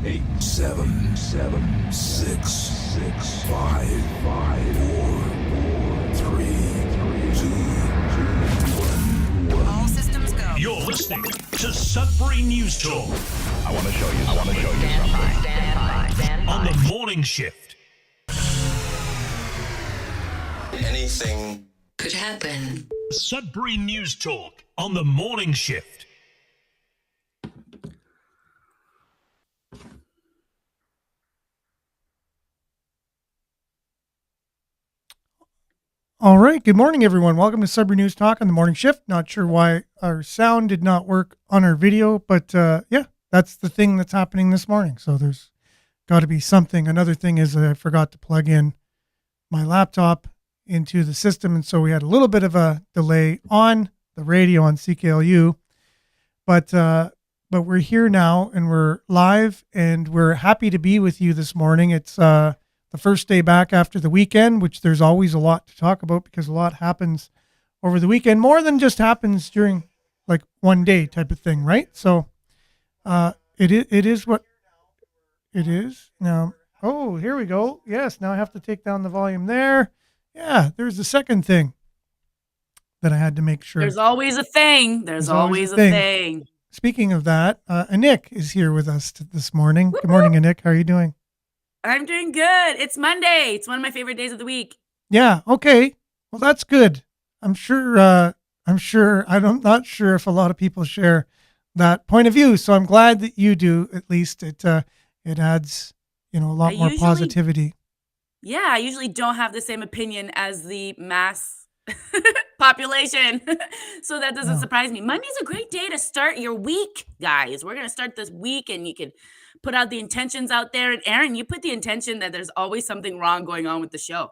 eight, seven, six, five, four, three, two, one. All systems go. You're listening to Sudbury News Talk. I want to show you something. Stand by. On the morning shift. Anything Could happen. Sudbury News Talk on the morning shift. All right. Good morning, everyone. Welcome to Sudbury News Talk on the morning shift. Not sure why our sound did not work on our video, but yeah, that's the thing that's happening this morning. So there's got to be something. Another thing is that I forgot to plug in my laptop into the system, and so we had a little bit of a delay on the radio on CKLU. But we're here now, and we're live, and we're happy to be with you this morning. It's the first day back after the weekend, which there's always a lot to talk about because a lot happens over the weekend, more than just happens during like one day type of thing, right? So it is what it is now. Oh, here we go. Yes, now I have to take down the volume there. Yeah, there's the second thing that I had to make sure. There's always a thing. There's always a thing. Speaking of that, Anik is here with us this morning. Good morning, Anik. How are you doing? I'm doing good. It's Monday. It's one of my favorite days of the week. Yeah. Okay. Well, that's good. I'm sure. I'm not sure if a lot of people share that point of view. So I'm glad that you do. At least it adds, a lot more positivity. Yeah, I usually don't have the same opinion as the mass population. So that doesn't surprise me. Monday's a great day to start your week, guys. We're going to start this week and you can put out the intentions out there. And Aaron, you put the intention that there's always something wrong going on with the show.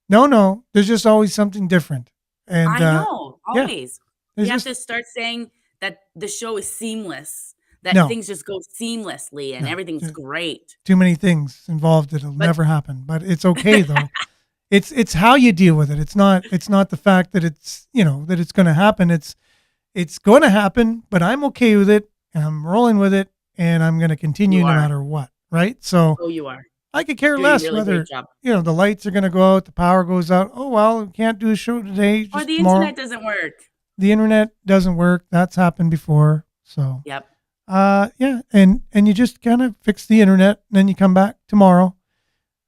No. There's just always something different. And I know, always. Yeah, we have to start saying that the show is seamless, that things just go seamlessly and everything's great. Too many things involved. It'll never happen, but it's okay though. It's how you deal with it. It's not the fact that it's, that it's going to happen. It's going to happen, but I'm okay with it and I'm rolling with it and I'm going to continue no matter what. Right. So you are. I could care doing less really whether, great job. The lights are going to go out, the power goes out. Oh, well, we can't do a show today. Or the tomorrow. internet doesn't work. The internet doesn't work. That's happened before. So, Yep. yeah. And you just kind of fix the internet and then you come back tomorrow.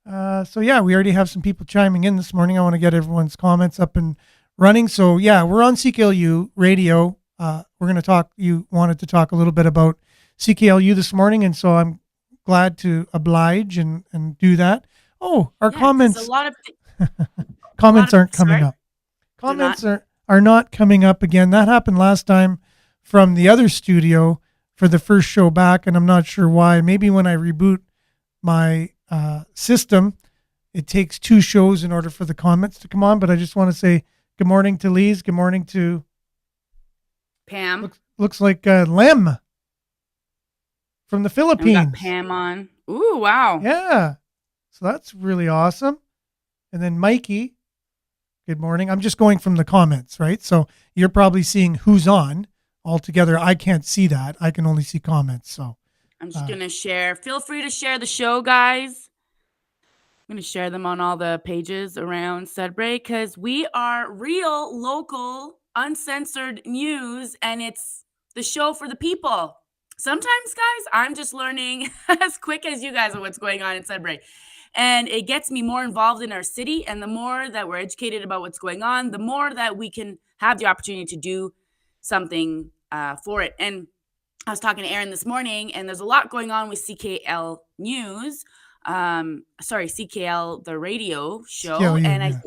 So yeah, we already have some people chiming in this morning. I want to get everyone's comments up and running. So yeah, we're on CKLU radio. We're going to talk, you wanted to talk a little bit about CKLU this morning. And so I'm glad to oblige and do that. Oh, our comments, a lot of comments aren't coming up. Comments are not coming up again. That happened last time from the other studio for the first show back. And I'm not sure why. Maybe when I reboot my system, it takes 2 shows in order for the comments to come on. But I just want to say good morning to Lise. Good morning to Pam. Looks like Lem from the Philippines. We got Pam on. Ooh, wow. Yeah. So that's really awesome. And then Mikey, good morning. I'm just going from the comments, right? So you're probably seeing who's on altogether. I can't see that. I can only see comments. So I'm just going to share. Feel free to share the show, guys. I'm going to share them on all the pages around Sudbury because we are real, local, uncensored news, and it's the show for the people. Sometimes, guys, I'm just learning as quick as you guys on what's going on in Sudbury. And it gets me more involved in our city. And the more that we're educated about what's going on, the more that we can have the opportunity to do something for it. And I was talking to Aaron this morning, and there's a lot going on with CKL News. CKL, the radio show. CKLU, and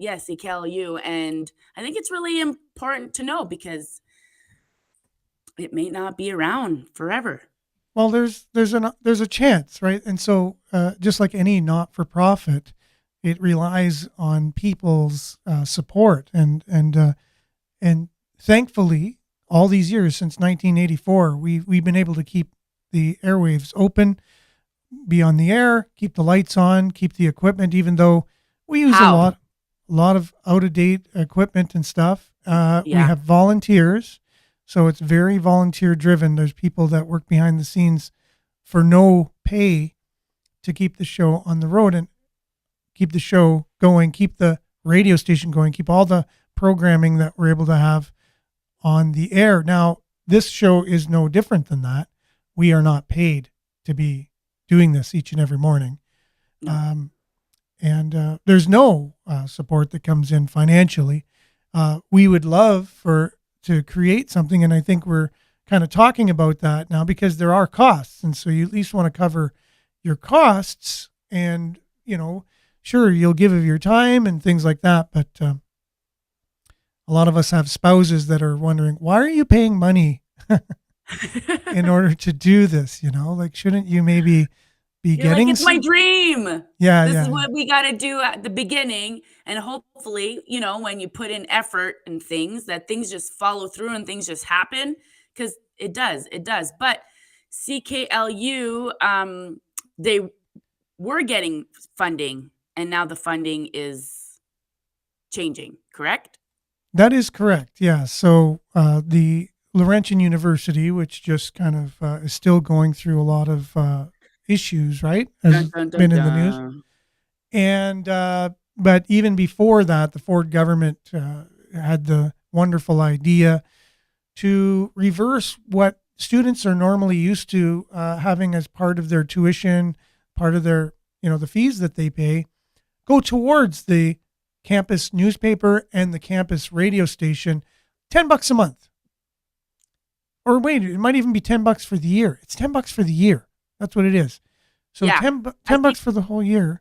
CKLU. And I think it's really important to know because it may not be around forever. Well, there's a chance, right? And so just like any not-for-profit, it relies on people's support and thankfully, all these years since 1984, we've been able to keep the airwaves open, be on the air, keep the lights on, keep the equipment, even though we use a lot of out-of-date equipment and stuff. We have volunteers. So it's very volunteer driven. There's people that work behind the scenes for no pay to keep the show on the road and keep the show going, keep the radio station going, keep all the programming that we're able to have on the air. Now, this show is no different than that. We are not paid to be doing this each and every morning. And there's no support that comes in financially. We would love to create something, and I think we're kind of talking about that now because there are costs, and so you at least want to cover your costs. And sure, you'll give of your time and things like that, but a lot of us have spouses that are wondering, why are you paying money in order to do this? Like, shouldn't you maybe be You're getting like, it's my dream. Yeah, This yeah. is what we got to do at the beginning. And hopefully, when you put in effort and things, that things just follow through and things just happen, because it does. But CKLU, they were getting funding, and now the funding is changing, correct? That is correct. Yeah. So the Laurentian University, which just kind of is still going through a lot of issues, right? Has Dun, dun, been dun, in the news. dun. And but even before that, the Ford government had the wonderful idea to reverse what students are normally used to having as part of their tuition, part of their the fees that they pay, go towards the campus newspaper and the campus radio station. $10 a month. Or wait, it might even be $10 for the year. It's $10 for the year. That's what it is. So Yeah. $10 for the whole year.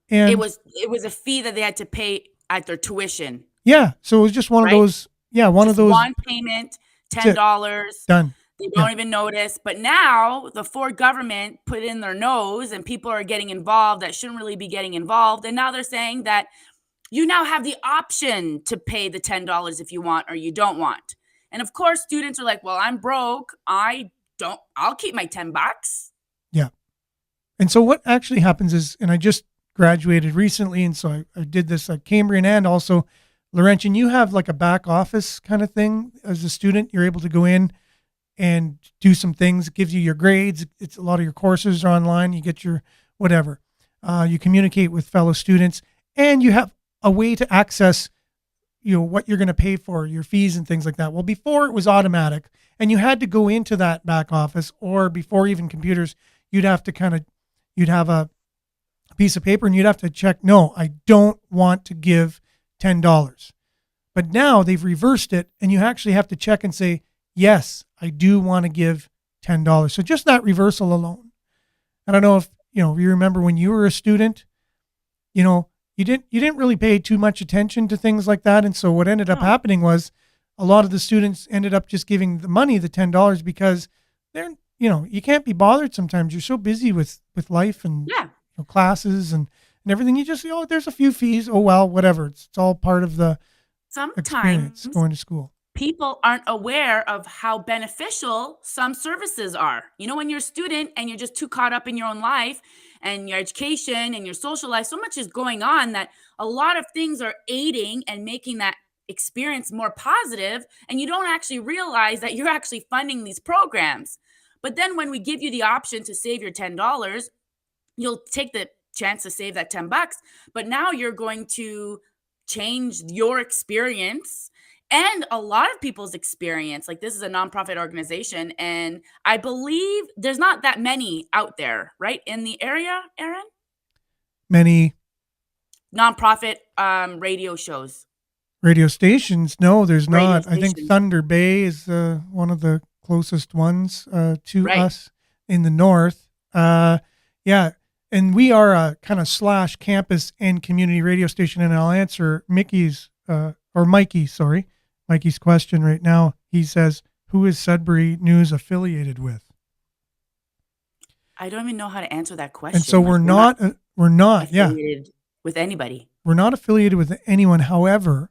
And It was a fee that they had to pay at their tuition. yeah, so it was just one Right? of those. Yeah, one of Just those. one payment, $10. Done. They don't even notice. But now the Ford government put in their nose, and people are getting involved that shouldn't really be getting involved. And now they're saying that you now have the option to pay the $10 if you want or you don't want. And of course, students are like, well, I'm broke. I'll keep my $10. Yeah. And so what actually happens is, and I just graduated recently, and so I did this at Cambrian and also Laurentian. You have like a back office kind of thing as a student. You're able to go in and do some things. It gives you your grades. It's a lot of your courses are online. You get your whatever. You communicate with fellow students, and you have a way to access what you're going to pay for, your fees and things like that. Well, before it was automatic, and you had to go into that back office, or before even computers, you'd have a piece of paper and you'd have to check, no, I don't want to give $10. But now they've reversed it, and you actually have to check and say, yes, I do want to give $10. So just that reversal alone. I don't know if, you remember when you were a student, you didn't really pay too much attention to things like that. And so what ended up happening was a lot of the students ended up just giving the money, the $10, because they're, you can't be bothered sometimes. You're so busy with life and classes and everything. You just, there's a few fees. Oh, well, whatever. It's all part of the experience Sometimes going to school. people aren't aware of how beneficial some services are. When you're a student and you're just too caught up in your own life and your education and your social life, so much is going on that a lot of things are aiding and making that experience more positive, and you don't actually realize that you're actually funding these programs. But then when we give you the option to save your $10, you'll take the chance to save that $10, but now you're going to change your experience and a lot of people's experience. Like, this is a nonprofit organization, and I believe there's not that many out there, right, in the area, Aaron? Many Nonprofit radio shows. radio stations. No, there's Radio not. I think stations. Thunder Bay is one of the closest ones to Right. us in the north. Yeah. And we are a kind of / campus and community radio station. And I'll answer Mikey's question right now. He says, who is Sudbury News affiliated with? I don't even know how to answer that question. And so Like, we're not, affiliated with anybody. we're not affiliated with anyone. However,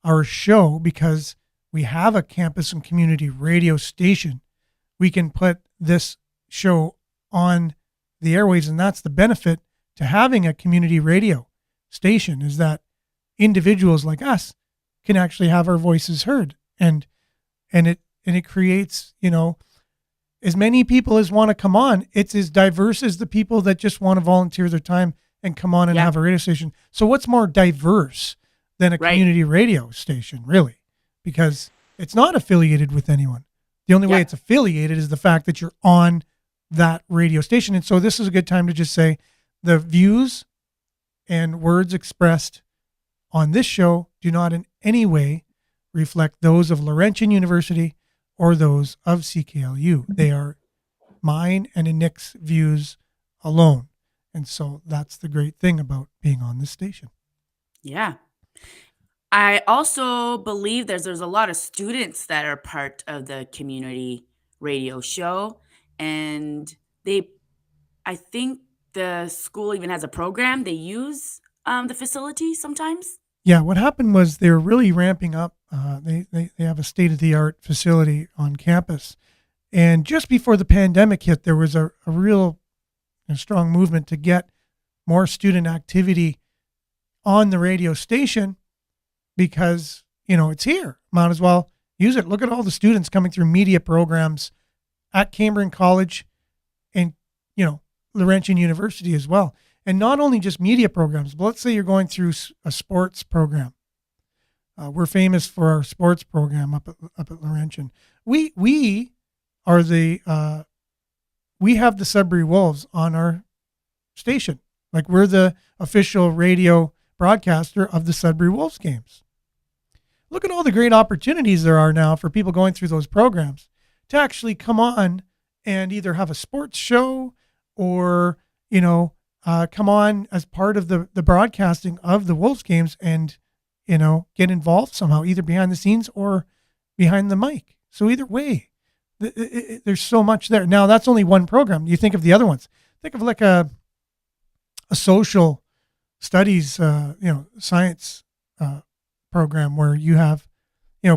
our show, because we have a campus and community radio station, we can put this show on the airwaves. And that's the benefit to having a community radio station, is that individuals like us can actually have our voices heard. And it creates, as many people as want to come on. It's as diverse as the people that just want to volunteer their time and come on and Yeah. have a radio station. So what's more diverse than a Right. community radio station, really? Because it's not affiliated with anyone. The only way Yeah. it's affiliated is the fact that you're on that radio station. And so this is a good time to just say the views and words expressed on this show do not in any way reflect those of Laurentian University or those of CKLU. They are mine and Nick's views alone. And so that's the great thing about being on this station. Yeah. I also believe there's a lot of students that are part of the community radio show, and I think the school even has a program. They use the facility sometimes. Yeah, what happened was they were really ramping up. They have a state-of-the-art facility on campus. And just before the pandemic hit, there was a real strong movement to get more student activity on the radio station because, it's here. Might as well use it. Look at all the students coming through media programs at Cambridge College and, Laurentian University as well. And not only just media programs, but let's say you're going through a sports program. We're famous for our sports program up at Laurentian. We are we have the Sudbury Wolves on our station. Like we're the official radio broadcaster of the Sudbury Wolves games. Look at all the great opportunities there are now for people going through those programs to actually come on and either have a sports show or, come on as part of the broadcasting of the Wolves games and, get involved somehow, either behind the scenes or behind the mic. So either way, there's so much there. Now that's only one program. You think of the other ones. Think of like a social studies, science program where you have,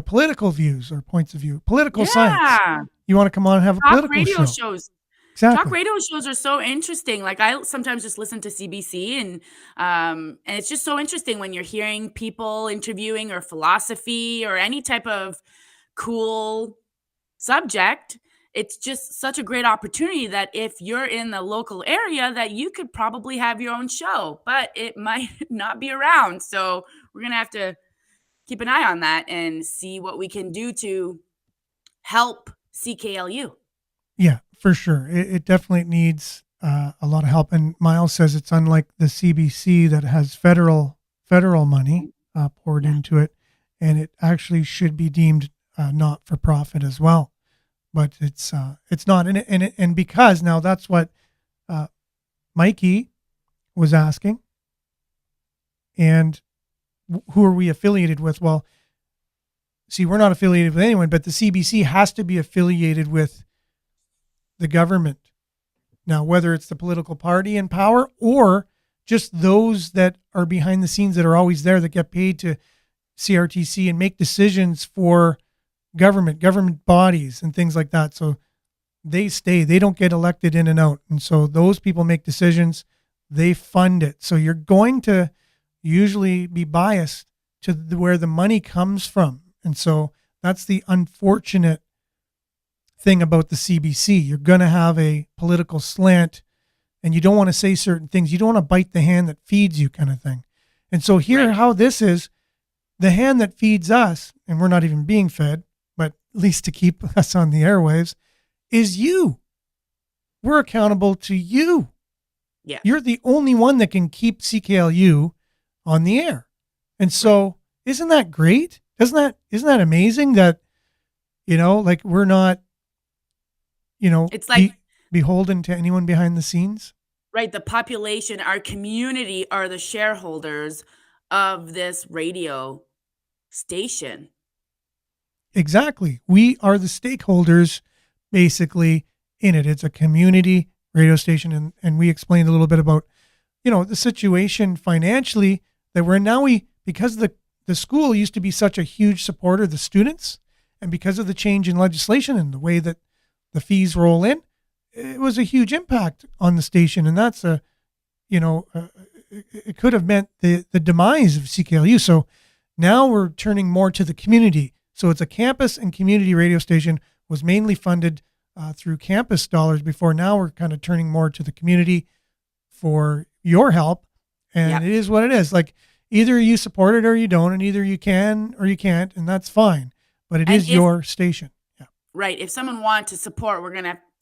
political views or points of view, political science. You want to come on and have a Talk political radio show. shows. Exactly. Talk radio shows are so interesting. Like I sometimes just listen to CBC and it's just so interesting when you're hearing people interviewing or philosophy or any type of cool subject. It's just such a great opportunity that if you're in the local area that you could probably have your own show, but it might not be around. So we're going to have to keep an eye on that and see what we can do to help CKLU. Yeah, for sure. It definitely needs a lot of help. And Miles says it's unlike the CBC that has federal money poured into it, and it actually should be deemed not for profit as well. But it's not. And because now that's what Mikey was asking. And who are we affiliated with? Well, see, we're not affiliated with anyone, but the CBC has to be affiliated with the government. Now, whether it's the political party in power or just those that are behind the scenes that are always there that get paid to CRTC and make decisions for government bodies and things like that. So they stay, they don't get elected in and out. And so those people make decisions, they fund it. So you're going to usually be biased to where the money comes from. And so that's the unfortunate thing about the CBC. You're going to have a political slant and you don't want to say certain things. You don't want to bite the hand that feeds you kind of thing. And so here, how this is, the hand that feeds us, and we're not even being fed, but at least to keep us on the airwaves, is you. We're accountable to you. Yeah. You're the only one that can keep CKLU on the air. And so isn't that great? Isn't that amazing that, like we're not, it's like beholden to anyone behind the scenes? Right. The population, our community are the shareholders of this radio station. Exactly. We are the stakeholders basically in it. It's a community radio station. And we explained a little bit about, the situation financially that we're in now. Because the school used to be such a huge supporter of the students, and because of the change in legislation and the way that the fees roll in, it was a huge impact on the station. And that's it could have meant the demise of CKLU. So now we're turning more to the community. So it's a campus and community radio station, was mainly funded through campus dollars before. Now we're kind of turning more to the community for your help. And Yep. it is what it is. Like either you support it or you don't, and either you can or you can't, and that's fine. But it And is your station. Yeah. Right. If someone wanted to support,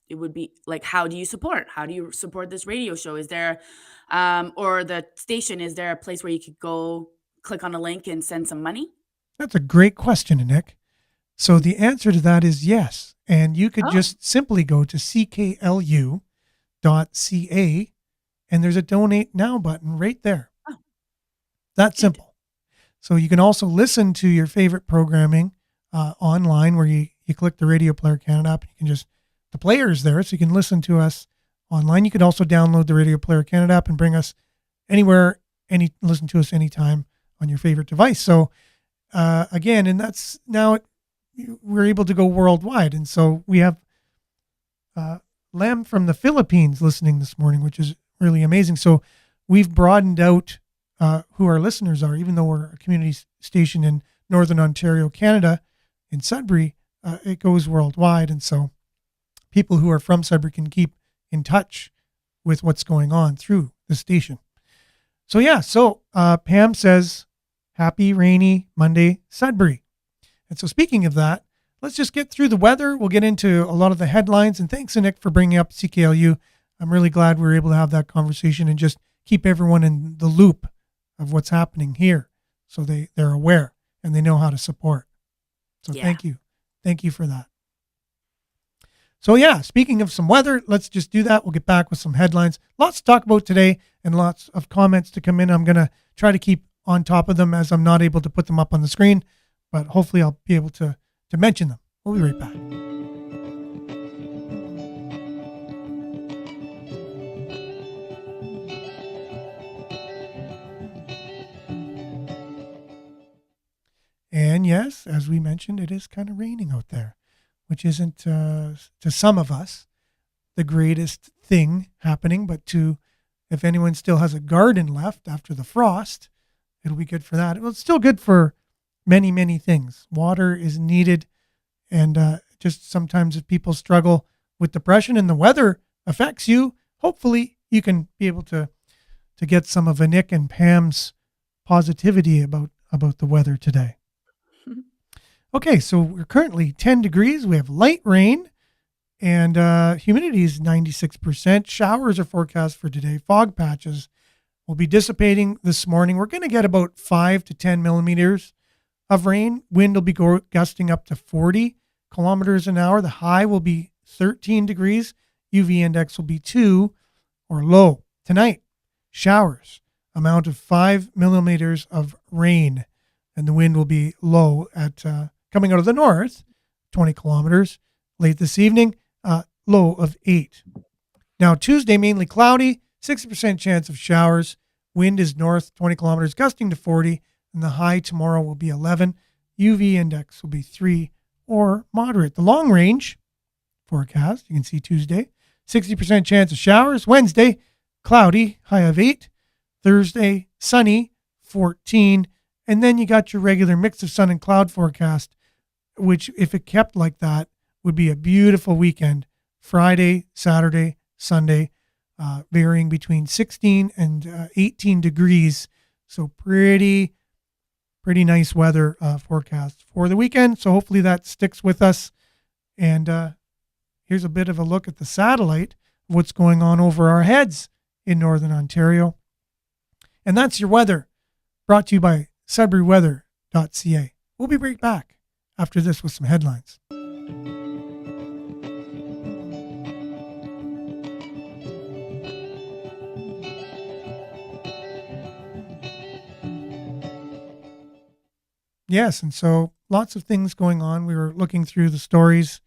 it would be like, how do you support? How do you support this radio show? Is there, or the station, is there a place where you could go click on a link and send some money? That's a great question, Nick. So the answer to that is yes. And you could Oh, just simply go to cklu.ca and there's a donate now button right there. oh, That's good. simple. So you can also listen to your favorite programming online where you click the Radio Player Canada app. You can just, the player is there, so you can listen to us online. You could also download the Radio Player Canada app and bring us anywhere, listen to us anytime on your favorite device. So again, and that's now we're able to go worldwide. And so we have Lem from the Philippines listening this morning, which is really amazing. So we've broadened out who our listeners are, even though we're a community station in Northern Ontario, Canada, in Sudbury, it goes worldwide. And so people who are from Sudbury can keep in touch with what's going on through the station. So yeah, Pam says, happy rainy Monday, Sudbury. And so speaking of that, let's just get through the weather. We'll get into a lot of the headlines. And thanks, Nick, for bringing up CKLU. I'm really glad we were able to have that conversation and just keep everyone in the loop of what's happening here so they're aware and they know how to support. So Yeah. Thank you. Thank you for that. So yeah, speaking of some weather, let's just do that. We'll get back with some headlines. Lots to talk about today and lots of comments to come in. I'm going to try to keep on top of them as I'm not able to put them up on the screen, but hopefully I'll be able to mention them. We'll be right back. And yes, as we mentioned, it is kind of raining out there, which isn't, to some of us, the greatest thing happening. But if anyone still has a garden left after the frost, it'll be good for that. Well, it's still good for many, many things. Water is needed. And just sometimes if people struggle with depression and the weather affects you, hopefully you can be able to get some of Nick and Pam's positivity about the weather today. Okay, so we're currently 10 degrees. We have light rain and humidity is 96%. Showers are forecast for today. Fog patches will be dissipating this morning. We're going to get about 5 to 10 millimeters of rain. Wind will be gusting up to 40 kilometers an hour. The high will be 13 degrees. UV index will be 2 or low. Tonight, showers, amount of 5 millimeters of rain, and the wind will be low at coming out of the north, 20 kilometers. Late this evening, low of 8. Now, Tuesday, mainly cloudy, 60% chance of showers. Wind is north, 20 kilometers, gusting to 40, and the high tomorrow will be 11. UV index will be 3 or moderate. The long range forecast, you can see Tuesday, 60% chance of showers. Wednesday, cloudy, high of 8. Thursday, sunny, 14. And then you got your regular mix of sun and cloud forecast, which, if it kept like that, would be a beautiful weekend. Friday, Saturday, Sunday, varying between 16 and 18 degrees. So pretty nice weather forecast for the weekend. So hopefully that sticks with us. And here's a bit of a look at the satellite of what's going on over our heads in Northern Ontario. And that's your weather, brought to you by SudburyWeather.ca. We'll be right back after this with some headlines. Yes, and so lots of things going on. We were looking through the stories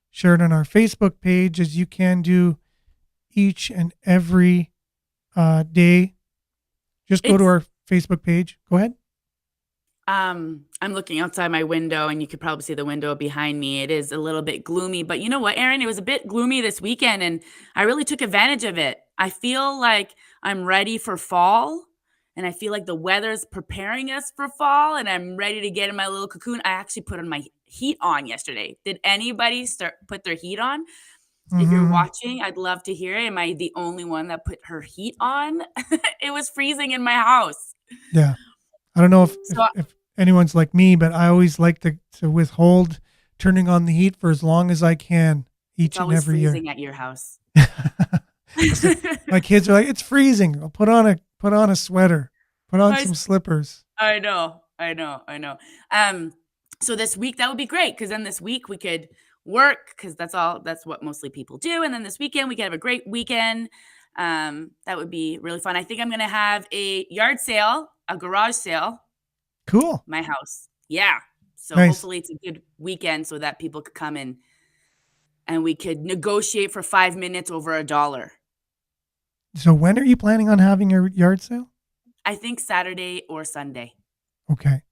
shared on our Facebook page, as you can do each and every day. Just go to our Facebook page. Go ahead. I'm looking outside my window, and you could probably see the window behind me. It is a little bit gloomy, but you know what, Aaron? It was a bit gloomy this weekend, and I really took advantage of it. I feel like I'm ready for fall, and I feel like the weather's preparing us for fall, and I'm ready to get in my little cocoon. I actually put on my heat on yesterday. Did anybody put their heat on? If you're Mhm. watching, I'd love to hear it. Am I the only one that put her heat on? It was freezing in my house. Yeah. I don't know if, So if, if anyone's like me, but I always like to withhold turning on the heat for as long as I can it's each and always every year. freezing at your house. Listen, my kids are like, it's freezing. I'll put on a sweater, put on I some slippers. I know, I know, I know. So this week that would be great because then this week we could work because that's what mostly people do. And then this weekend we could have a great weekend. That would be really fun. I think I'm gonna have a yard sale, a garage sale, Cool. my house. Yeah. So Nice. hopefully it's a good weekend so that people could come in and we could negotiate for 5 minutes over $1. So when are you planning on having your yard sale? I think Saturday or Sunday. Okay.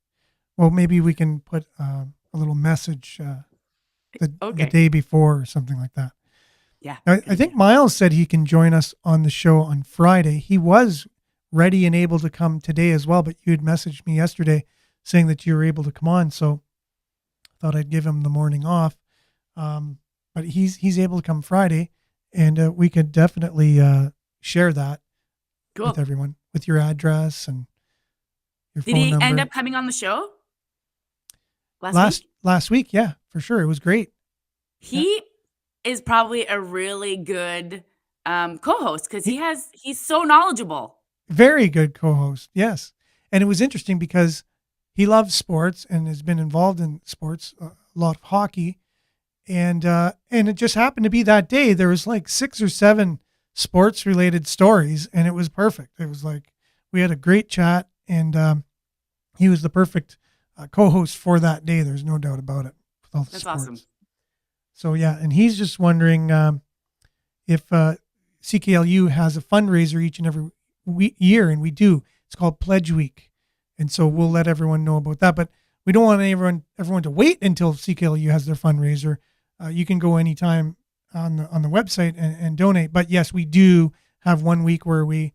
Well, maybe we can put a little message the Okay. day before or something like that. Yeah. Now, good I think idea. Miles said he can join us on the show on Friday. He was ready and able to come today as well, but you had messaged me yesterday saying that you were able to come on, so I thought I'd give him the morning off. But he's able to come Friday, and we could definitely share that with Cool. everyone with your address and your Did phone he end number. up coming on the show last week? Last week, yeah, for sure, it was great. Yeah. He is probably a really good co-host because he's so knowledgeable. Very good co-host, yes. And it was interesting because he loves sports and has been involved in sports, a lot of hockey, and it just happened to be that day there was like 6 or 7 sports related stories, and it was perfect. It was like we had a great chat, and he was the perfect co-host for that day. There's no doubt about it. With all the That's sports. awesome. So yeah, and he's just wondering if CKLU has a fundraiser each and every year, and we do. It's called Pledge Week, and so we'll let everyone know about that. But we don't want everyone to wait until CKLU has their fundraiser. You can go anytime on the website and donate. But yes, we do have one week where we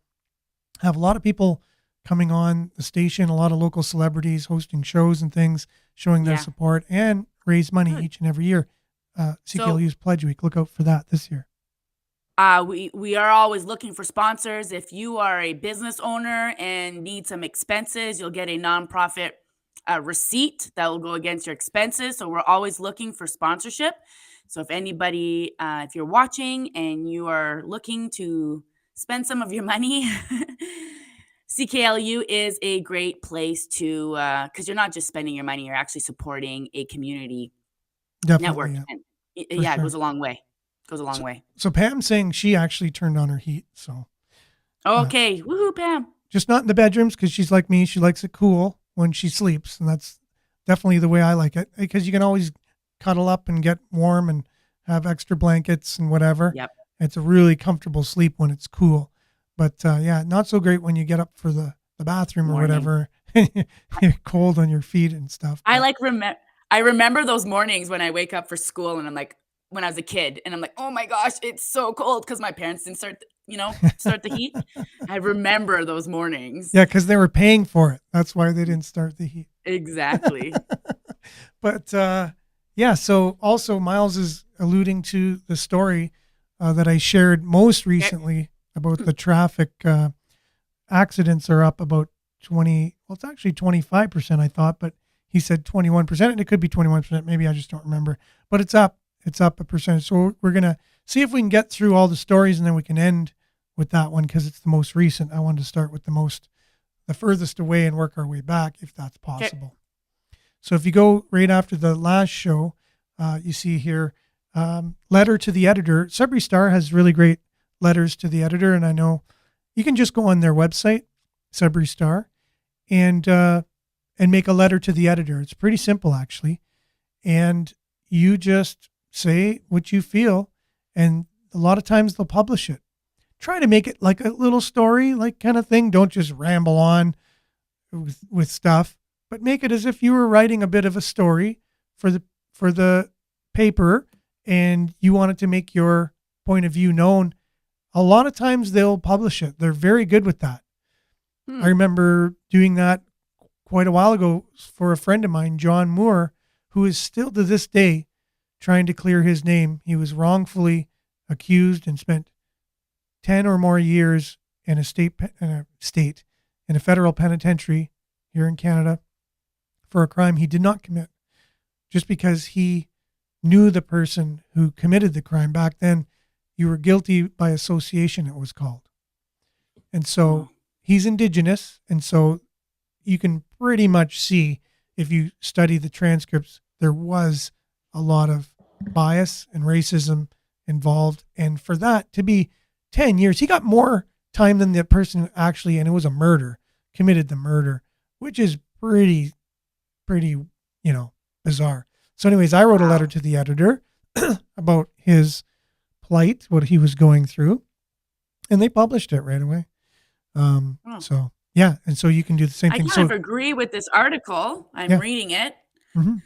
have a lot of people coming on the station, a lot of local celebrities hosting shows and things, showing their Yeah. support and raise money Good. each and every year. CKLU's Pledge Week. Look out for that this year. We are always looking for sponsors. If you are a business owner and need some expenses, you'll get a nonprofit receipt that will go against your expenses. So we're always looking for sponsorship. So if anybody, if you're watching and you are looking to spend some of your money, CKLU is a great place to, because you're not just spending your money, you're actually supporting a community network. Definitely, yeah. And For yeah, it sure. goes a long way. Goes a long way. So Pam's saying she actually turned on her heat. So Okay. Woohoo, Pam. just not in the bedrooms because she's like me. She likes it cool when she sleeps. And that's definitely the way I like it because you can always cuddle up and get warm and have extra blankets and whatever. Yep. It's a really comfortable sleep when it's cool. But yeah, not so great when you get up for the bathroom or Morning. whatever. You're cold on your feet and stuff. I but- like I remember those mornings when I wake up for school and I'm like, when I was a kid, and I'm like, oh my gosh, it's so cold because my parents didn't start the heat. I remember those mornings. Yeah, because they were paying for it. That's why they didn't start the heat. Exactly. But yeah, so also Miles is alluding to the story that I shared most recently about the traffic accidents are up about 20. Well, it's actually 25%, I thought, but he said 21%, and it could be 21%. Maybe I just don't remember, but it's up. It's up a percentage. So we're going to see if we can get through all the stories, and then we can end with that one because it's the most recent. I wanted to start with the furthest away and work our way back if that's possible. So if you go right after the last show, you see here, letter to the editor. Sudbury Star has really great letters to the editor, and I know you can just go on their website, Sudbury Star, and make a letter to the editor. It's pretty simple, actually, and you just say what you feel, and a lot of times they'll publish it. Try to make it like a little story, like kind of thing. Don't just ramble on with stuff, but make it as if you were writing a bit of a story for the paper, and you wanted to make your point of view known. A lot of times they'll publish it. They're very good with that. I remember doing that quite a while ago for a friend of mine, John Moore, who is still to this day trying to clear his name. He was wrongfully accused and spent 10 or more years in a in a federal penitentiary here in Canada for a crime he did not commit, just because he knew the person who committed the crime. Back then, you were guilty by association, it was called. And so he's Indigenous, and so you can pretty much see, if you study the transcripts, there was a lot of bias and racism involved. And for that to be 10 years, he got more time than the person who actually, and it was a murder, committed the murder, which is pretty, bizarre. So anyways, I wrote a letter to the editor about his plight, what he was going through, and they published it right away. So yeah. And so you can do the same I thing. kind So of agree with this article. I'm reading it. mm-hmm.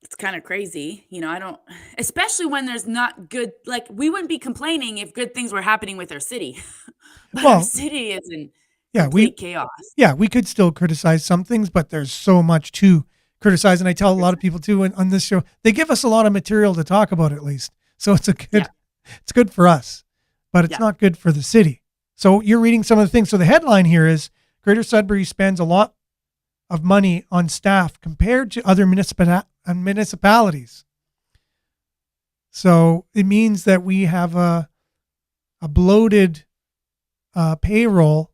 It's kind of crazy. I don't, especially when there's not good, like we wouldn't be complaining if good things were happening with our city, but our city is in complete chaos. Yeah, we could still criticize some things, but there's so much to criticize. And I tell a lot of people too on this show, they give us a lot of material to talk about, at least. So it's it's good for us, but it's not good for the city. So you're reading some of the things. So the headline here is Greater Sudbury spends a lot of money on staff compared to other municipalities. So it means that we have a bloated payroll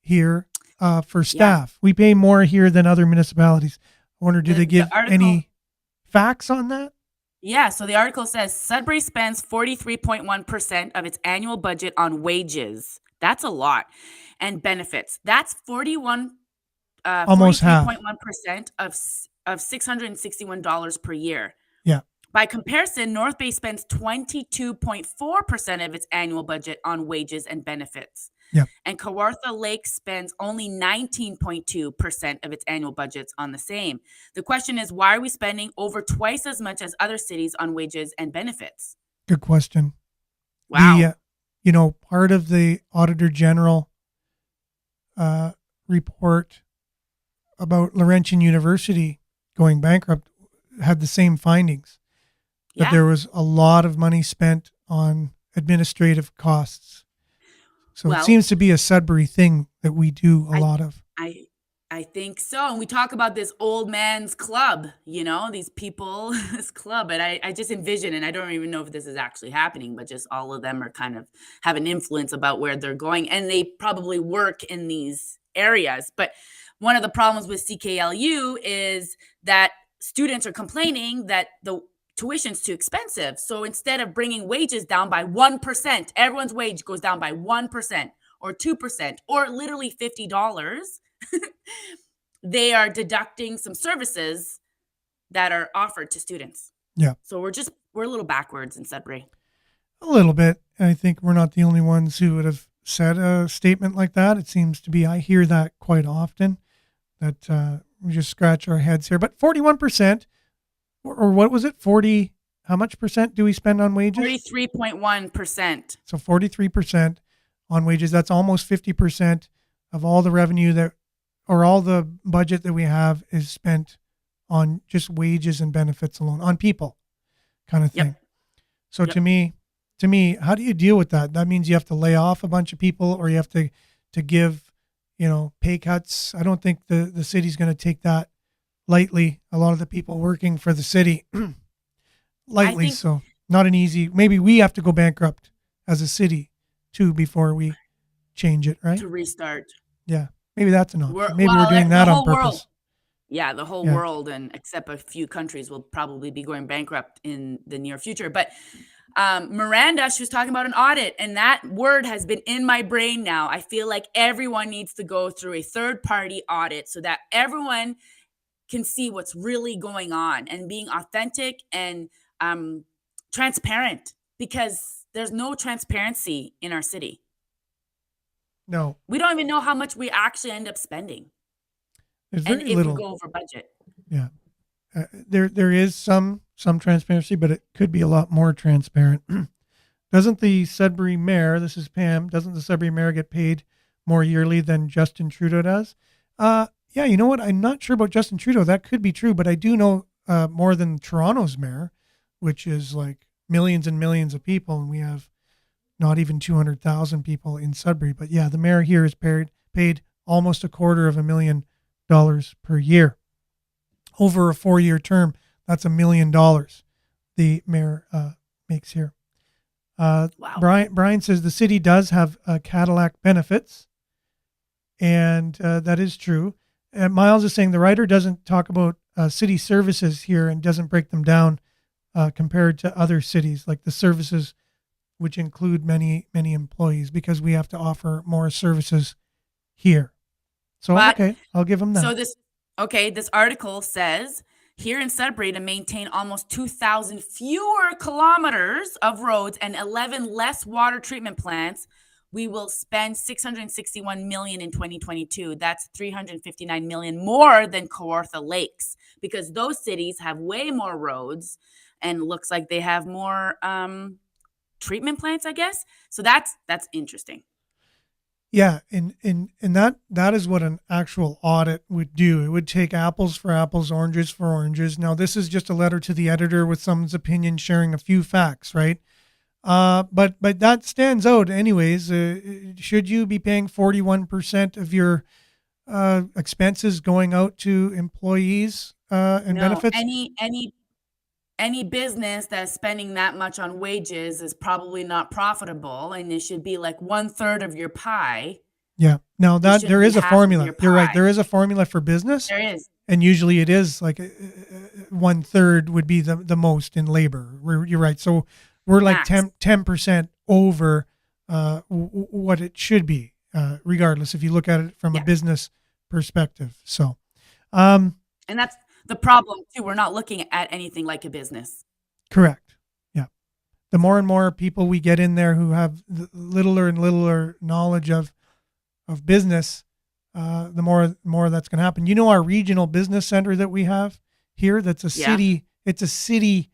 here for staff. We pay more here than other municipalities. I wonder, do they give any facts on that? Yeah, so the article says Sudbury spends 43.1% of its annual budget on wages. That's a lot. And benefits. That's almost half. 43.1% of $661 per year. Yeah. By comparison, North Bay spends 22.4% of its annual budget on wages and benefits. Yeah. And Kawartha Lake spends only 19.2% of its annual budgets on the same. The question is, why are we spending over twice as much as other cities on wages and benefits? Good question. Wow. Part of the Auditor General report about Laurentian University going bankrupt had the same findings. That there was a lot of money spent on administrative costs. So it seems to be a Sudbury thing that we do a lot of. I think so. And we talk about this old man's club, these people, this club. And I just envision, and I don't even know if this is actually happening, but just all of them are kind of have an influence about where they're going. And they probably work in these areas. But one of the problems with CKLU is that students are complaining that the tuition's too expensive. So instead of bringing wages down by 1%, everyone's wage goes down by 1% or 2% or literally $50. They are deducting some services that are offered to students. Yeah. So we're a little backwards in Sudbury. A little bit. And I think we're not the only ones who would have said a statement like that. It seems to be, I hear that quite often, that we just scratch our heads here. But 41%, or what was it? 40, how much percent do we spend on wages? 43.1%. So 43% on wages. That's almost 50% of all the revenue or all the budget that we have is spent on just wages and benefits alone, on people kind of thing. Yep. So to me, how do you deal with that? That means you have to lay off a bunch of people, or you have to give, pay cuts. I don't think the city's going to take that lightly. A lot of the people working for the city lightly. So not an easy, maybe we have to go bankrupt as a city too before we change it, right? To restart. Yeah. Maybe that's an option. Maybe we're doing that on purpose. Yeah, the whole world, and except a few countries, will probably be going bankrupt in the near future. But Miranda, she was talking about an audit, and that word has been in my brain now. I feel like everyone needs to go through a third-party audit so that everyone can see what's really going on, and being authentic and transparent, because there's no transparency in our city. No. We don't even know how much we actually end up spending. There's very and if little. we go over budget. Yeah. There is some transparency, but it could be a lot more transparent. Doesn't the Sudbury mayor, this is Pam, doesn't the Sudbury mayor get paid more yearly than Justin Trudeau does? Yeah, you know what? I'm not sure about Justin Trudeau. That could be true, but I do know more than Toronto's mayor, which is like millions and millions of people, and we have not even 200,000 people in Sudbury. But yeah, the mayor here is paid almost $250,000 per year over a 4-year term. That's $1 million the mayor makes here. Wow. Brian says the city does have Cadillac benefits, and that is true. And Miles is saying the writer doesn't talk about city services here and doesn't break them down compared to other cities, like the services which include many employees, because we have to offer more services here. So But- okay, I'll give him that. So this article says here in Sudbury, to maintain almost 2,000 fewer kilometers of roads and 11 less water treatment plants, we will spend $661 million in 2022. That's $359 million more than Kawartha Lakes, because those cities have way more roads and looks like they have more treatment plants, I guess. So that's interesting. Yeah, and that is what an actual audit would do. It would take apples for apples, oranges for oranges. Now, this is just a letter to the editor with someone's opinion, sharing a few facts, right? But that stands out anyways. Should you be paying 41% of your expenses going out to employees and benefits? Any business that's spending that much on wages is probably not profitable, and it should be like 1/3 of your pie. Yeah. Now that shouldn't there be is a half of formula. your You're right. pie. There is a formula for business, There is. and usually it is like 1/3 would be the most in labor. You're right. So we're like Max. 10% over what it should be, regardless if you look at it from a Yeah. business perspective. So, And that's the problem too. We're not looking at anything like a business. correct. Yeah. The more and more people we get in there who have littler and littler knowledge of business, the more that's going to happen. You know, our regional business center that we have here, that's a city, it's a city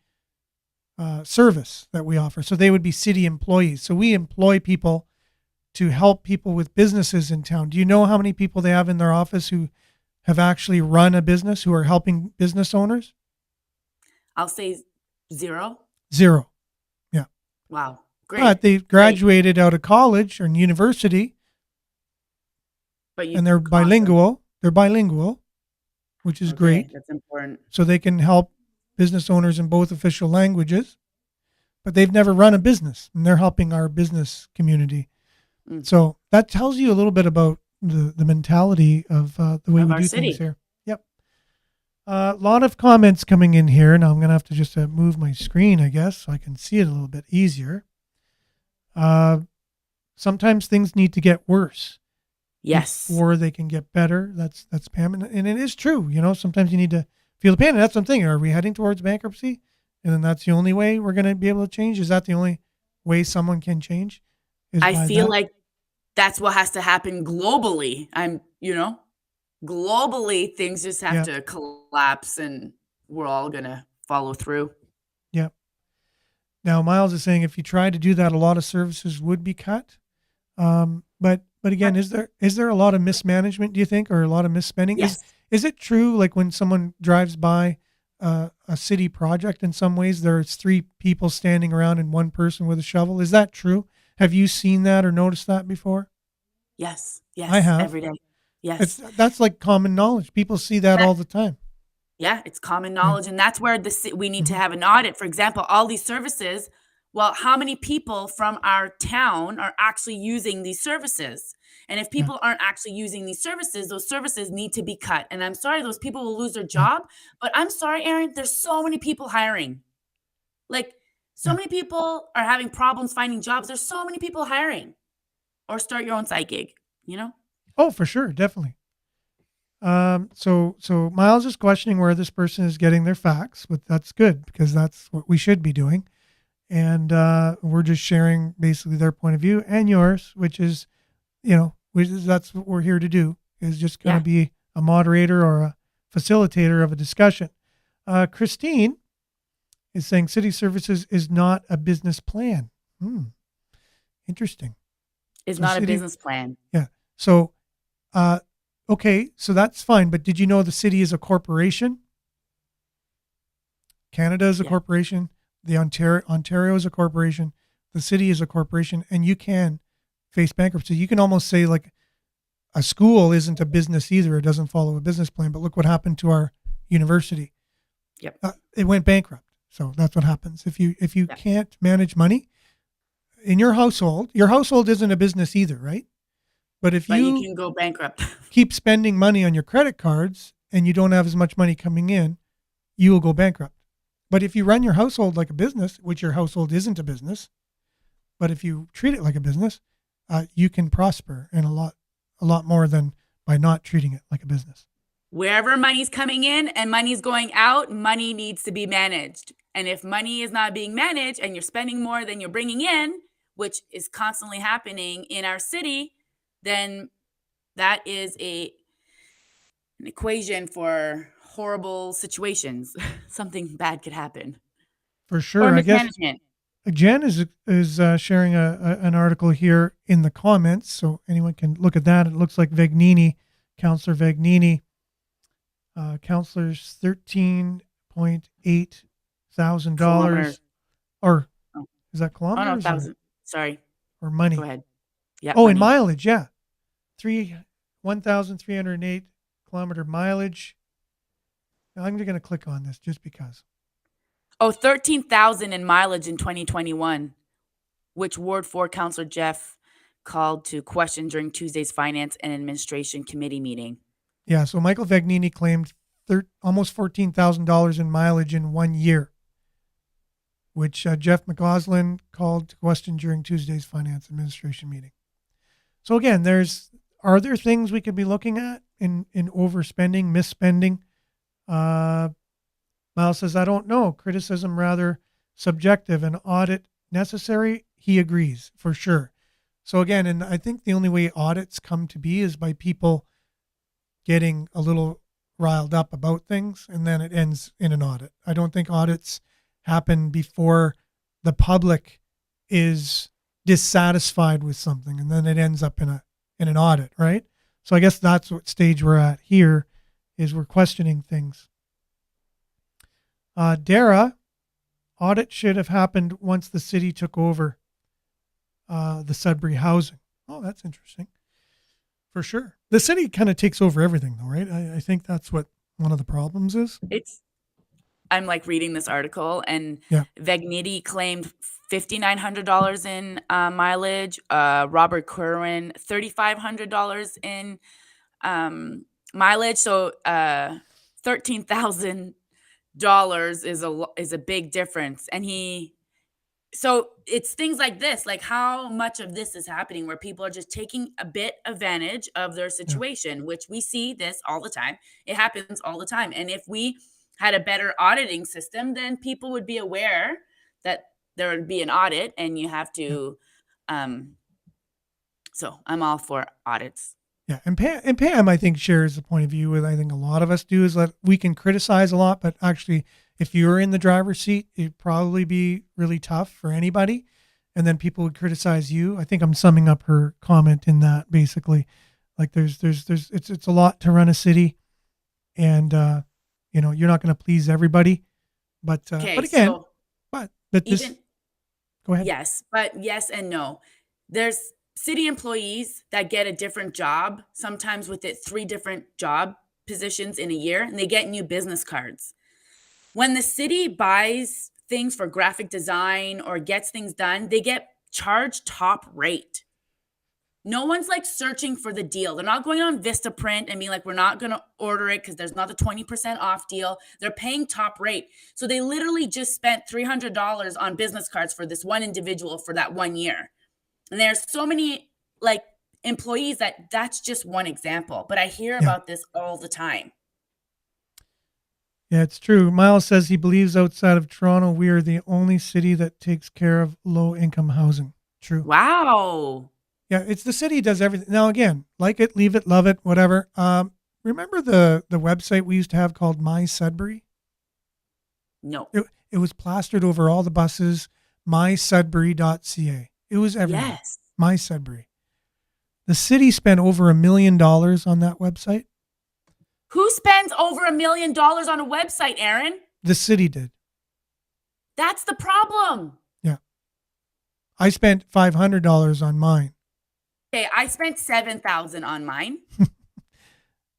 service that we offer. So they would be city employees. So we employ people to help people with businesses in town. Do you know how many people they have in their office who have actually run a business, who are helping business owners? I'll say 0. 0. Yeah. Wow. Great. But they graduated out of college or university, But and they're bilingual. They're bilingual, which is great. That's important. So they can help business owners in both official languages, but they've never run a business, and they're helping our business community. Mm. So that tells you a little bit about the mentality of the way Of we our do city. things here. Yep. A lot of comments coming in here. Now I'm going to have to just move my screen, I guess, so I can see it a little bit easier. Sometimes things need to get worse. Yes. Before they can get better. That's Pam. And it is true. You know, sometimes you need to feel the pain. And that's something. Are we heading towards bankruptcy? And then that's the only way we're going to be able to change? Is that the only way someone can change? I feel like that's what has to happen globally. Globally, things just have to collapse, and we're all going to follow through. Yeah. Now, Miles is saying if you try to do that, a lot of services would be cut. But again, is there a lot of mismanagement, do you think, or a lot of misspending? Yes. Is it true, like when someone drives by a city project, in some ways there's 3 people standing around and 1 person with a shovel? Is that true? Have you seen that or noticed that before? Yes. I have. Every day. Yes. That's like common knowledge. People see that all the time. Yeah, it's common knowledge. And that's where we need to have an audit. For example, all these services, well, how many people from our town are actually using these services? And if people aren't actually using these services, those services need to be cut. And I'm sorry, those people will lose their job. But I'm sorry, Aaron, there's so many people hiring. Like, so many people are having problems finding jobs. There's so many people hiring. Or start your own side gig, you know? Oh, for sure. Definitely. So Miles is questioning where this person is getting their facts, but that's good because that's what we should be doing. And we're just sharing basically their point of view and yours, which is, that's what we're here to do, is just going to be a moderator or a facilitator of a discussion. Christine is saying city services is not a business plan. Interesting. It's not a business plan. Yeah. So, okay, so that's fine. But did you know the city is a corporation? Canada is a corporation. The Ontario is a corporation, the city is a corporation, and you can face bankruptcy. You can almost say like a school isn't a business either. It doesn't follow a business plan. But look what happened to our university. Yep. It went bankrupt. So that's what happens if you Yeah. can't manage money in your household. Your household isn't a business either, right? But if But you you can go bankrupt. keep spending money on your credit cards and you don't have as much money coming in, you will go bankrupt. But if you run your household like a business, which your household isn't a business, but if you treat it like a business, you can prosper, and a lot more than by not treating it like a business. Wherever money's coming in and money's going out, money needs to be managed. And if money is not being managed and you're spending more than you're bringing in, which is constantly happening in our city, then that is an equation for horrible situations. Something bad could happen. For sure. Or I guess mismanagement. Jen is sharing an article here in the comments, so anyone can look at that. It looks like Councillor Vagnini, councillors $13,800, Kilometers. or Oh. is that Oh, no, kilometers 1,000. Sorry. or money? Go ahead. Yeah. Oh, in money. mileage, yeah, 1,308 kilometer mileage. Now, I'm going to click on this just because. Oh, 13,000 in mileage in 2021, which Ward 4 Councillor Jeff called to question during Tuesday's Finance and Administration Committee meeting. Yeah, so Michael Vagnini claimed almost $14,000 in mileage in 1 year, which Jeff McCausland called to question during Tuesday's Finance Administration meeting. So again, are there things we could be looking at in overspending, misspending? Miles says, I don't know. Criticism rather subjective. An audit necessary? He agrees, for sure. So again, and I think the only way audits come to be is by people getting a little riled up about things, and then it ends in an audit. I don't think audits happen before the public is dissatisfied with something, and then it ends up in an audit, right? So I guess that's what stage we're at here, is we're questioning things. Dara, audit should have happened once the city took over the Sudbury housing. Oh, that's interesting. For sure. The city kind of takes over everything though, right? I think that's what one of the problems is. I'm like reading this article, and Yeah. Vagniti claimed $5,900 in mileage. Robert Kerwin, $3,500 in mileage. So $13,000 is a big difference. And so it's things like this, like how much of this is happening where people are just taking a bit advantage of their situation, which we see this all the time. It happens all the time. And if we had a better auditing system, then people would be aware that there would be an audit and you have to, so I'm all for audits. Yeah. And Pam, I think, shares the point of view with, I think a lot of us do, is that we can criticize a lot, but actually if you're in the driver's seat, it'd probably be really tough for anybody. And then people would criticize you. I think I'm summing up her comment in that, basically. Like it's a lot to run a city, and you're not going to please everybody. But again, so but this. Go ahead. Yes, but yes and no. There's city employees that get a different job, sometimes with 3 different job positions in a year, and they get new business cards. When the city buys things for graphic design or gets things done, they get charged top rate. No one's like searching for the deal. They're not going on Vistaprint and being like, we're not going to order it because there's not the 20% off deal. They're paying top rate. So they literally just spent $300 on business cards for this one individual for that 1 year. And there's so many like employees that's just one example, but I hear about this all the time. Yeah, it's true. Miles says he believes outside of Toronto, we are the only city that takes care of low-income housing. True. Wow. Yeah, it's the city does everything. Now, again, like it, leave it, love it, whatever. Remember the website we used to have called My Sudbury? No. It was plastered over all the buses, mysudbury.ca. It was everywhere. Yes. My Sudbury. The city spent over $1 million on that website. Who spends over $1 million on a website, Aaron? The city did. That's the problem. Yeah. I spent $500 on mine. Okay, I spent $7,000 on mine.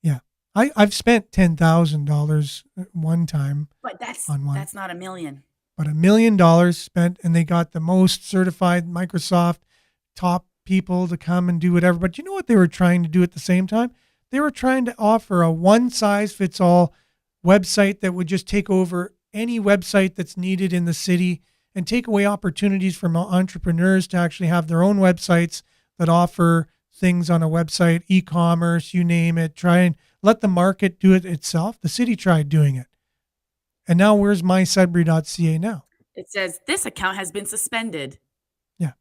Yeah. I've spent $10,000 one time But that's on one. that's not $1 million. But $1 million spent, and they got the most certified Microsoft top people to come and do whatever. But you know what they were trying to do at the same time? They were trying to offer a one-size-fits-all website that would just take over any website that's needed in the city and take away opportunities from entrepreneurs to actually have their own websites that offer things on a website, e-commerce, you name it. Try and let the market do it itself. The city tried doing it. And now where's mysudbury.ca now? It says this account has been suspended. Yeah.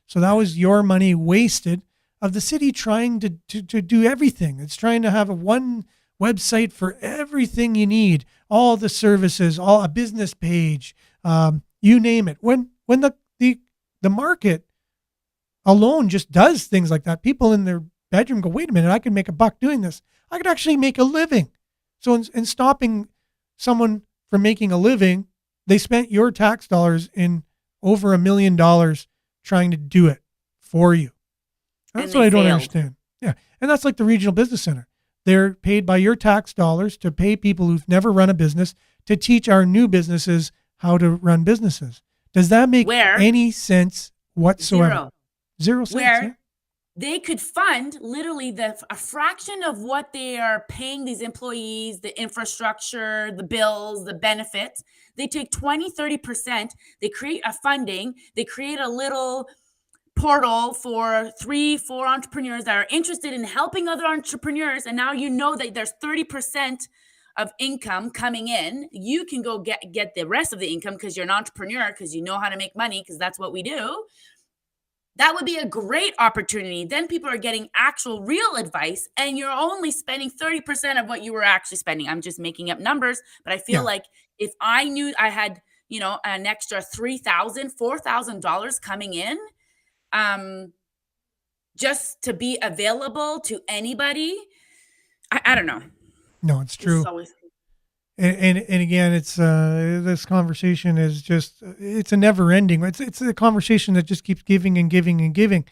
So that was your money wasted of the city trying to do everything. It's trying to have one website for everything you need, all the services, all a business page, you name it. When the market alone just does things like that, people in their bedroom go, wait a minute, I can make a buck doing this. I could actually make a living. So in stopping someone from making a living, they spent your tax dollars in over $1 million trying to do it for you. That's what I don't understand. Yeah. And that's like the regional business center. They're paid by your tax dollars to pay people who've never run a business to teach our new businesses how to run businesses. Does that make any sense whatsoever? Zero sense. Where Yeah? they could fund literally a fraction of what they are paying these employees, the infrastructure, the bills, the benefits. They take 20, 30%. They create a funding. They create a little portal for 3-4 entrepreneurs that are interested in helping other entrepreneurs. And now you know that there's 30% of income coming in. You can go get the rest of the income because you're an entrepreneur, because you know how to make money, because that's what we do. That would be a great opportunity. Then people are getting actual real advice, and you're only spending 30% of what you were actually spending. I'm just making up numbers, but I feel like if I knew I had, an extra $3,000, $4,000 coming in, just to be available to anybody, I don't know. No, it's true. And again, it's this conversation is just, it's a never ending. It's a conversation that just keeps giving and giving and giving,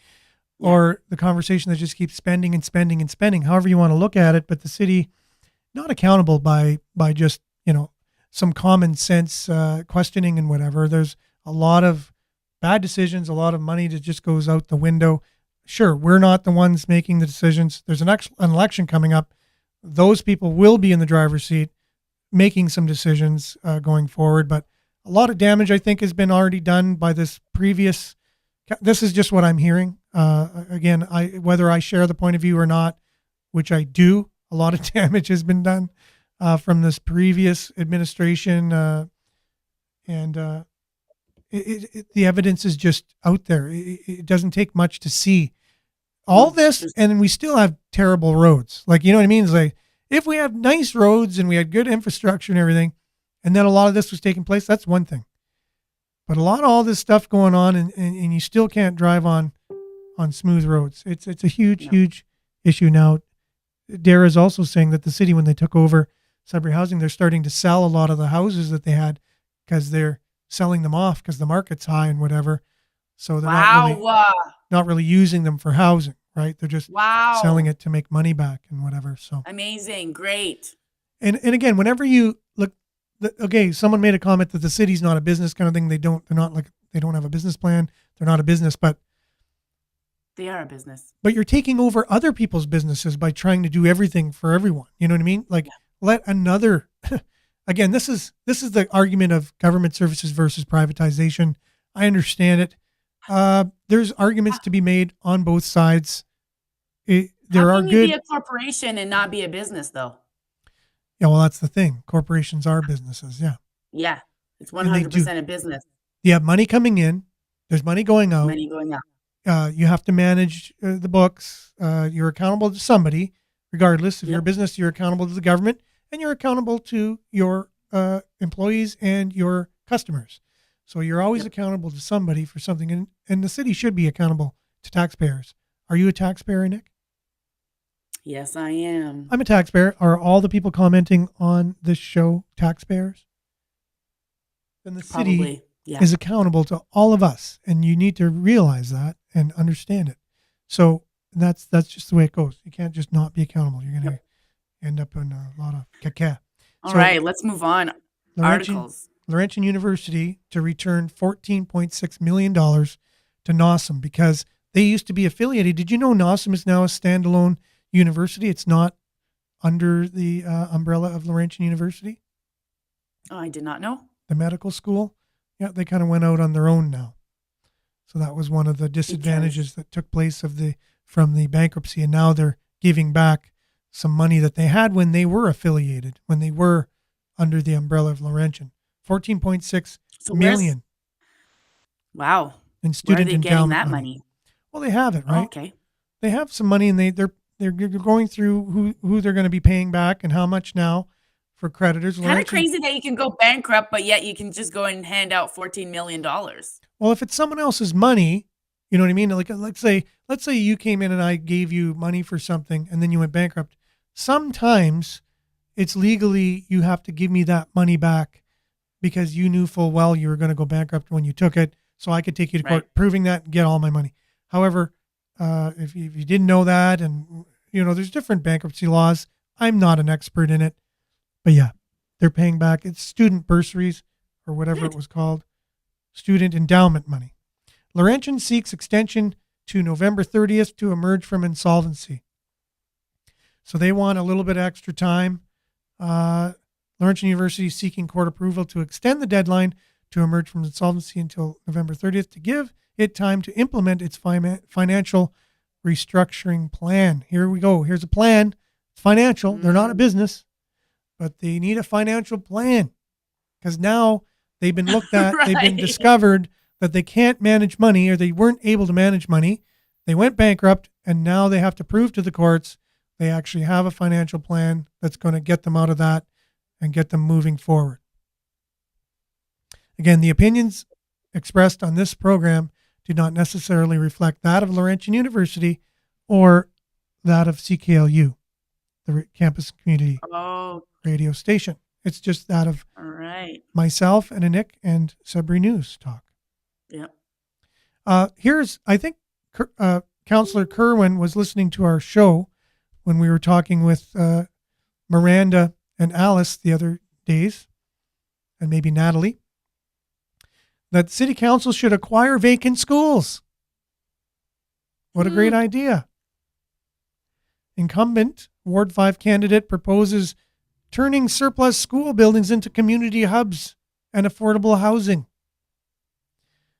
or the conversation that just keeps spending and spending and spending, however you want to look at it. But the city not accountable by just, some common sense questioning and whatever. There's a lot of bad decisions, a lot of money that just goes out the window. Sure, we're not the ones making the decisions. There's an election coming up. Those people will be in the driver's seat making some decisions going forward. But a lot of damage, I think, has been already done by this previous. This is just what I'm hearing. Again, whether I share the point of view or not, which I do, a lot of damage has been done from this previous administration. The evidence is just out there. It doesn't take much to see all this, and we still have terrible roads. Like, you know what I mean? It's like, if we have nice roads and we had good infrastructure and everything, and then a lot of this was taking place, that's one thing. But a lot of all this stuff going on, and you still can't drive on smooth roads. It's a huge issue now. Dara is also saying that the city, when they took over Sudbury Housing, they're starting to sell a lot of the houses that they had because they're selling them off because the market's high and whatever. So they're not really using them for housing, right? They're just selling it to make money back and whatever. So amazing, great. And again, whenever you look, someone made a comment that the city's not a business kind of thing. They don't have a business plan. They're not a business, but they are a business. But you're taking over other people's businesses by trying to do everything for everyone. You know what I mean? Like, let another. Again, this is the argument of government services versus privatization. I understand it. There's arguments to be made on both sides. How can you be a corporation and not be a business, though? Yeah, well, that's the thing. Corporations are businesses. Yeah. Yeah, it's 100% a business. You have money coming in. There's money going out. You have to manage the books. You're accountable to somebody, regardless. If you're a business, you're accountable to the government, and you're accountable to your employees and your customers. So you're always accountable to somebody for something, and the city should be accountable to taxpayers. Are you a taxpayer, Nick? Yes, I am. I'm a taxpayer. Are all the people commenting on this show taxpayers? then the city Probably. Yeah. is accountable to all of us, and you need to realize that and understand it. So that's just the way it goes. You can't just not be accountable. You're going to end up in a lot of caca. All So right, let's move on. Articles. Laurentian University to return $14.6 million to NOSM because they used to be affiliated. Did you know NOSM is now a standalone university? It's not under the umbrella of Laurentian University. Oh, I did not know. The medical school. Yeah, they kind of went out on their own now. So that was one of the disadvantages that took place from the bankruptcy, and now they're giving back some money that they had when they were affiliated, when they were under the umbrella of Laurentian. 14.6 million. Wow. In student Where are they getting endowment that money? Well, they have it, right? Oh, okay. They have some money, and they're going through who they're going to be paying back and how much now for creditors. Kind of crazy that you can go bankrupt, but yet you can just go and hand out $14 million. Well, if it's someone else's money, you know what I mean? Like, let's say you came in and I gave you money for something and then you went bankrupt. Sometimes it's legally, you have to give me that money back because you knew full well you were going to go bankrupt when you took it. So I could take you to court proving that and get all my money. However, if you didn't know that, and there's different bankruptcy laws. I'm not an expert in it, but yeah, they're paying back. It's student bursaries or whatever it was called, student endowment money. Laurentian seeks extension to November 30th to emerge from insolvency. So they want a little bit of extra time. Laurentian University is seeking court approval to extend the deadline to emerge from insolvency until November 30th to give it time to implement its financial restructuring plan. Here we go. Here's a plan. It's financial. They're not a business, but they need a financial plan because now they've been looked at. They've been discovered that they can't manage money, or they weren't able to manage money. They went bankrupt, and now they have to prove to the courts they actually have a financial plan that's going to get them out of that and get them moving forward. Again, the opinions expressed on this program do not necessarily reflect that of Laurentian University or that of CKLU, the campus community radio station. It's just that of myself and Anik and Sudbury News Talk. Yep. I think Councillor Kerwin was listening to our show when we were talking with Miranda and Alice the other days, and maybe Natalie, that City Council should acquire vacant schools. What a great idea. Incumbent Ward 5 candidate proposes turning surplus school buildings into community hubs and affordable housing.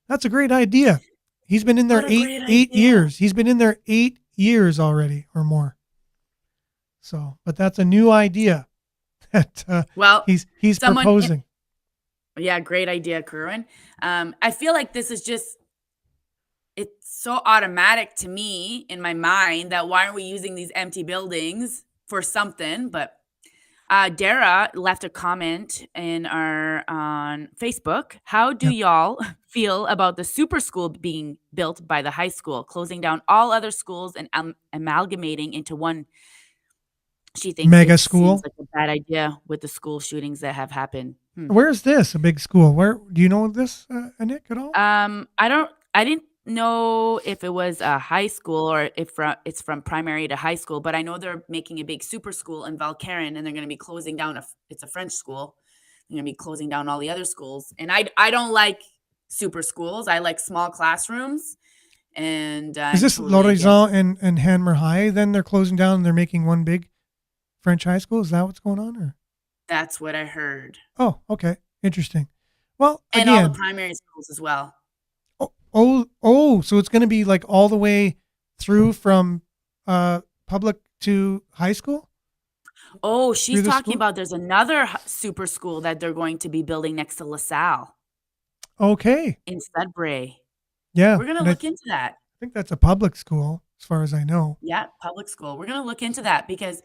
That's a great idea. He's been in there eight years. He's been in there 8 years already or more. So, but that's a new idea that he's proposing. Yeah, great idea, Kerwin. I feel like this is just, it's so automatic to me in my mind that why aren't we using these empty buildings for something? But Dara left a comment on Facebook. How do y'all feel about the super school being built by the high school, closing down all other schools and amalgamating into one? She thinks mega school seems like a bad idea with the school shootings that have happened. Where is this? A big school? Where do you know this, Anik, at all? I didn't know if it was a high school or if it's from primary to high school, but I know they're making a big super school in Valcarin, and they're going to be closing down it's a French school. They're going to be closing down all the other schools. And I don't like super schools. I like small classrooms. And is this Laurizon and Hanmer High? Then they're closing down and they're making one big French high school. Is that what's going on? Or that's what I heard. Oh, okay. Interesting. Well, and all the primary schools as well. So it's going to be like all the way through from public to high school? Oh, she's talking about there's another super school that they're going to be building next to LaSalle. Okay. In Sudbury. Yeah. We're going to look into that. I think that's a public school as far as I know. Yeah, public school. We're going to look into that because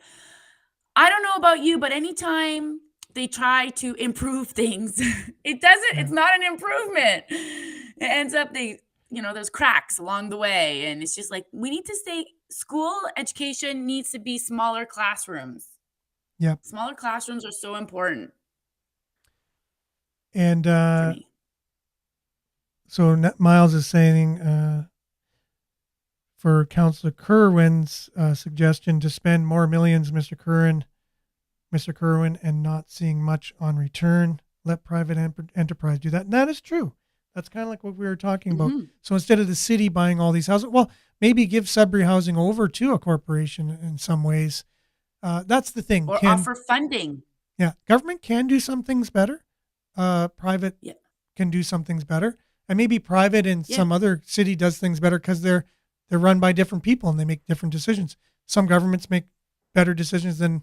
I don't know about you, but anytime they try to improve things, it's not an improvement. It ends up there's cracks along the way. And it's just like, we need to school education needs to be smaller classrooms. Yeah. Smaller classrooms are so important. And for me. so Miles is saying for Councillor Kerwin's suggestion to spend more millions, Mr. Kerwin, and not seeing much on return. Let private enterprise do that. And that is true. That's kind of like what we were talking about. Mhm. So instead of the city buying all these houses, well, maybe give Sudbury Housing over to a corporation in some ways. That's the thing. Or offer funding. Yeah, government can do some things better. Private Yeah. can do some things better, and maybe private in Yeah. some other city does things better because they're run by different people and they make different decisions. Some governments make better decisions than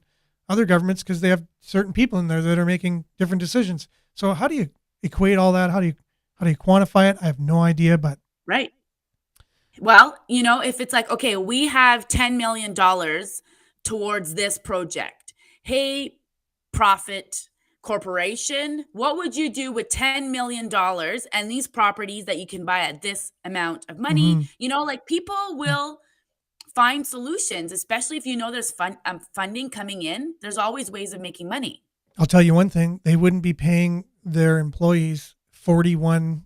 other governments because they have certain people in there that are making different decisions. So how do you equate all that? How do you quantify it? I have no idea, but Right. Well, if it's like, okay, we have $10 million towards this project. Hey, profit corporation, what would you do with $10 million and these properties that you can buy at this amount of money? Mhm. Like people will find solutions, especially if there's funding coming in. There's always ways of making money. I'll tell you one thing, they wouldn't be paying their employees 43%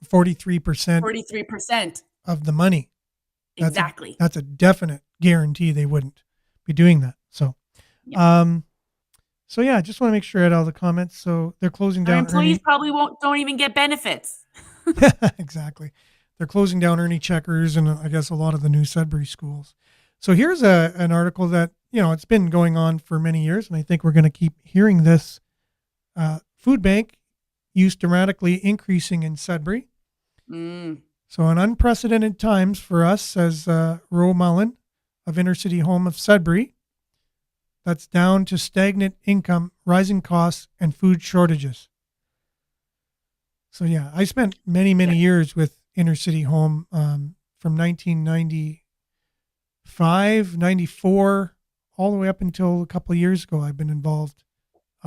43%. of the money. Exactly. That's a definite guarantee they wouldn't be doing that. So, Yep. so yeah, I just want to make sure I had all the comments. So they're closing Our down employees probably don't even get benefits. Exactly. They're closing down Ernie Checkers and I guess a lot of the new Sudbury schools. So here's an article that, it's been going on for many years, and I think we're going to keep hearing this. Food bank use dramatically increasing in Sudbury. Mm. So in unprecedented times for us, says Ro Mullen of Inner City Home of Sudbury, that's down to stagnant income, rising costs, and food shortages. So yeah, I spent many years with Inner City Home from 1995, 94, all the way up until a couple of years ago. I've been involved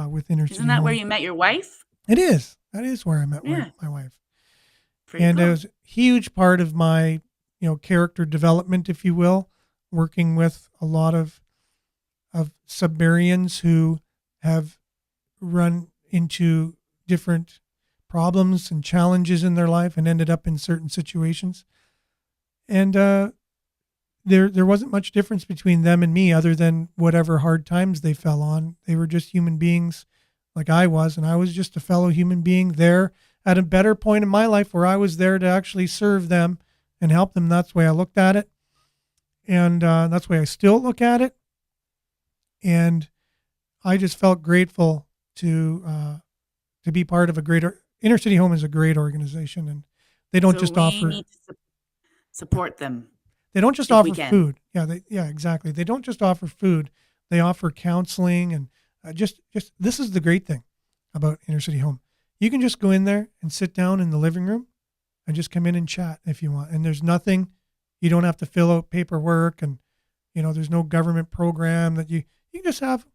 with Inner City Isn't that Home. where you met your wife? It is. That is where I met Yeah. my wife. Pretty And cool. it was a huge part of my, character development, if you will, working with a lot of Sudburyans who have run into different problems and challenges in their life and ended up in certain situations. And there wasn't much difference between them and me other than whatever hard times they fell on. They were just human beings like I was, and I was just a fellow human being there at a better point in my life where I was there to actually serve them and help them. That's the way I looked at it. And that's the way I still look at it. And I just felt grateful to be part of a greater Inner City Home is a great organization, and they don't just offer. We need to support them. They don't just if we offer can. food. Yeah, exactly. They don't just offer food. They offer counseling and just this is the great thing about Inner City Home. You can just go in there and sit down in the living room and just come in and chat if you want. And there's nothing, you don't have to fill out paperwork, and there's no government program that you can just have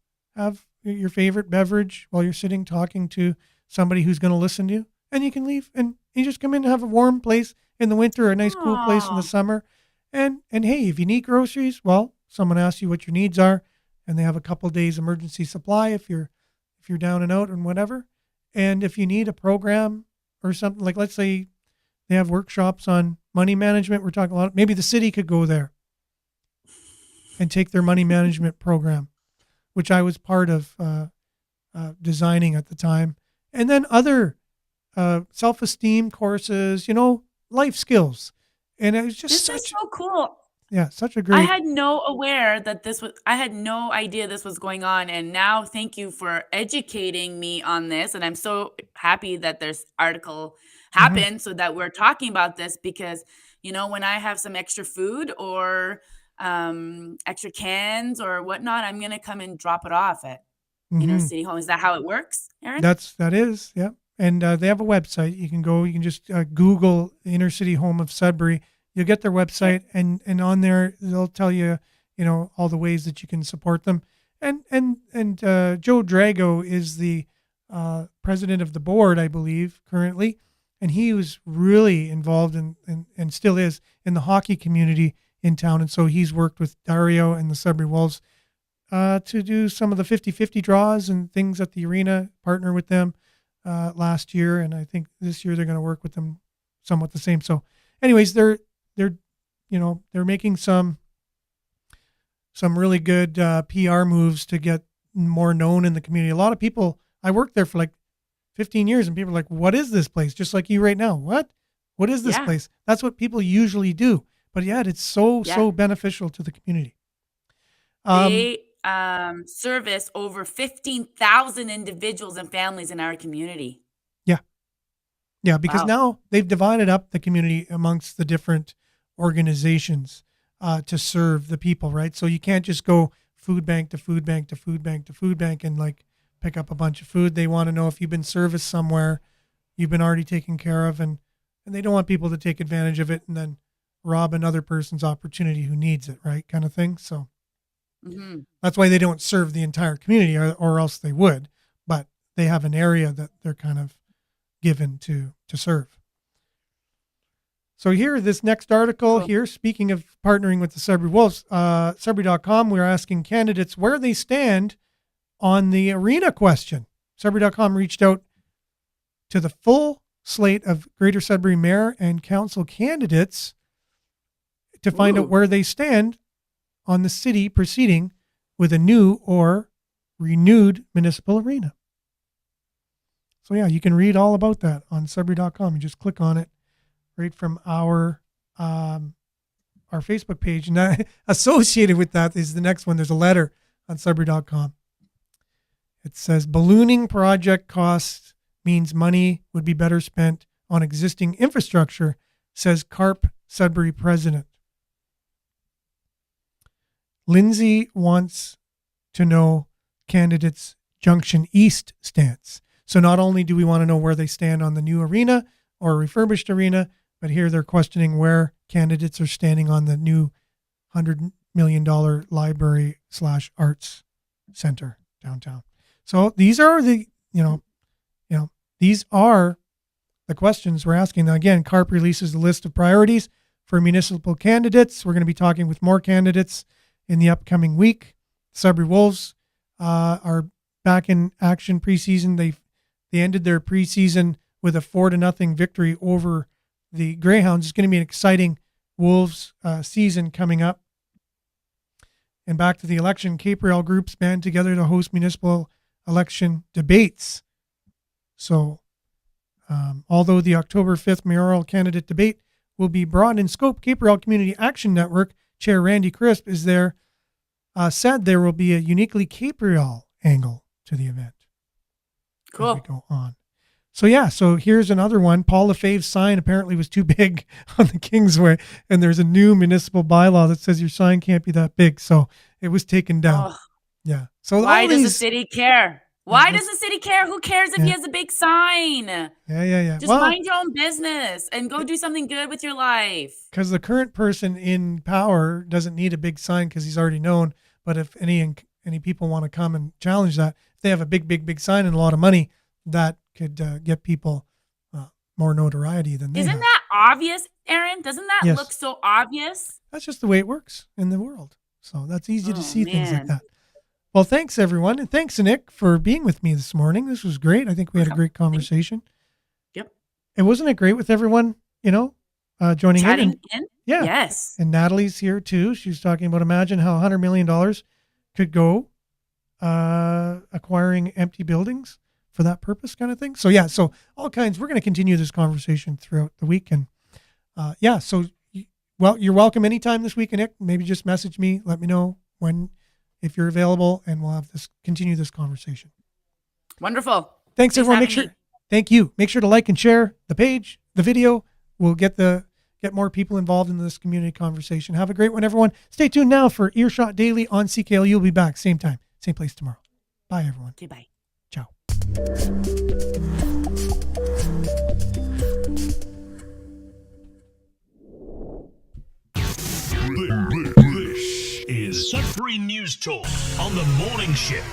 your favorite beverage while you're sitting talking to somebody who's going to listen to you, and you can leave and you just come in and have a warm place in the winter, a nice cool place in the Aw. summer. And hey, if you need groceries, well, someone asks you what your needs are, and they have a couple of days emergency supply if you're down and out and whatever. And if you need a program or something, like let's say they have workshops on money management, we're talking a lot. Maybe the city could go there and take their money management program, which I was part of designing at the time. And then other self-esteem courses, life skills. And it was just This is so cool. such a I great. had no idea this was going on. And now thank you for educating me on this. And I'm so happy that this article happened so that we're talking about this because, when I have some extra food or extra cans or whatnot, I'm going to come and drop it off at Inner Mhm. City Home. Is that how it works, Aaron? That is, yeah. And they have a website. You can just Google Inner City Home of Sudbury. You'll get their website, and on there they'll tell you, all the ways that you can support them. And Joe Drago is the president of the board, I believe, currently, and he was really involved in and still is in the hockey community in town. And so he's worked with Dario and the Sudbury Wolves to do some of the 50-50 draws and things at the arena, partner with them. last year, and I think this year they're going to work with them somewhat the same. So, anyways, they're making some really good PR moves to get more known in the community. A lot of people, I worked there for like 15 years, and people are like, "What is this place?" Just like you right now. What is this place? That's what people usually do. But yet, it's so beneficial to the community. They service over 15,000 individuals and families in our community. Yeah, because now they've divided up the community amongst the different organizations to serve the people, right? So you can't just go food bank to food bank to food bank to food bank and like pick up a bunch of food. They want to know if you've been serviced somewhere, you've been already taken care of, and they don't want people to take advantage of it and then rob another person's opportunity who needs it, right? Kind of thing. So that's why they don't serve the entire community, or else they would. But they have an area that they're kind of given to serve. So here, this next article here, speaking of partnering with the Sudbury Wolves, Sudbury.com, we're asking candidates where they stand on the arena question. Sudbury.com reached out to the full slate of Greater Sudbury Mayor and Council candidates to find out where they stand on the city proceeding with a new or renewed municipal arena. So yeah, you can read all about that on Sudbury.com. You just click on it right from our Facebook page. And associated with that is the next one. There's a letter on Sudbury.com. It says ballooning project costs means money would be better spent on existing infrastructure, says CARP Sudbury president. Lindsay wants to know candidates' Junction East stance. So not only do we want to know where they stand on the new arena or refurbished arena, but here they're questioning where candidates are standing on the new $100 million library/arts center downtown. So these are the, these are the questions we're asking. Now, again, CARP releases a list of priorities for municipal candidates. We're going to be talking with more candidates in the upcoming week. Sudbury Wolves are back in action preseason. They ended their preseason with a 4-0 victory over the Greyhounds. It's going to be an exciting Wolves season coming up. And back to the election, Cape Rail groups band together to host municipal election debates. So although the October 5th mayoral candidate debate will be broad in scope, Cape Rail Community Action Network Chair Randy Crisp is there, said there will be a uniquely Cape Rail angle to the event. Cool. As we go on. So yeah, so here's another one. Paul Lefebvre's sign apparently was too big on the Kingsway, and there's a new municipal bylaw that says your sign can't be that big, so it was taken down. Oh. Yeah. So why does the city care? Why does the city care? Who cares if he has a big sign? Yeah. Just mind your own business and go do something good with your life. Because the current person in power doesn't need a big sign because he's already known. But if any people want to come and challenge that, if they have a big sign and a lot of money, that could get people more notoriety than they have. Isn't that obvious, Aaron? Doesn't that look so obvious? That's just the way it works in the world. So that's easy to see things like that. Well, thanks, everyone. And thanks, Nick, for being with me this morning. This was great. I think we had a great conversation. Yep. And wasn't it great with everyone, joining Chatting in? Yeah. Yes. And Natalie's here, too. She was talking about imagine how $100 million could go acquiring empty buildings for that purpose kind of thing. So, yeah, so all kinds. We're going to continue this conversation throughout the week. And, you're welcome anytime this week, Nick. Maybe just message me. Let me know if you're available, and we'll have continue this conversation. Wonderful. Thanks everyone. Thank you. Make sure to like and share the page, the video. We'll get more people involved in this community conversation. Have a great one, everyone. Stay tuned now for Earshot Daily on CKL. You'll be back same time, same place tomorrow. Bye, everyone. Okay, bye. Ciao. This is Sudbury News Talk on the morning shift.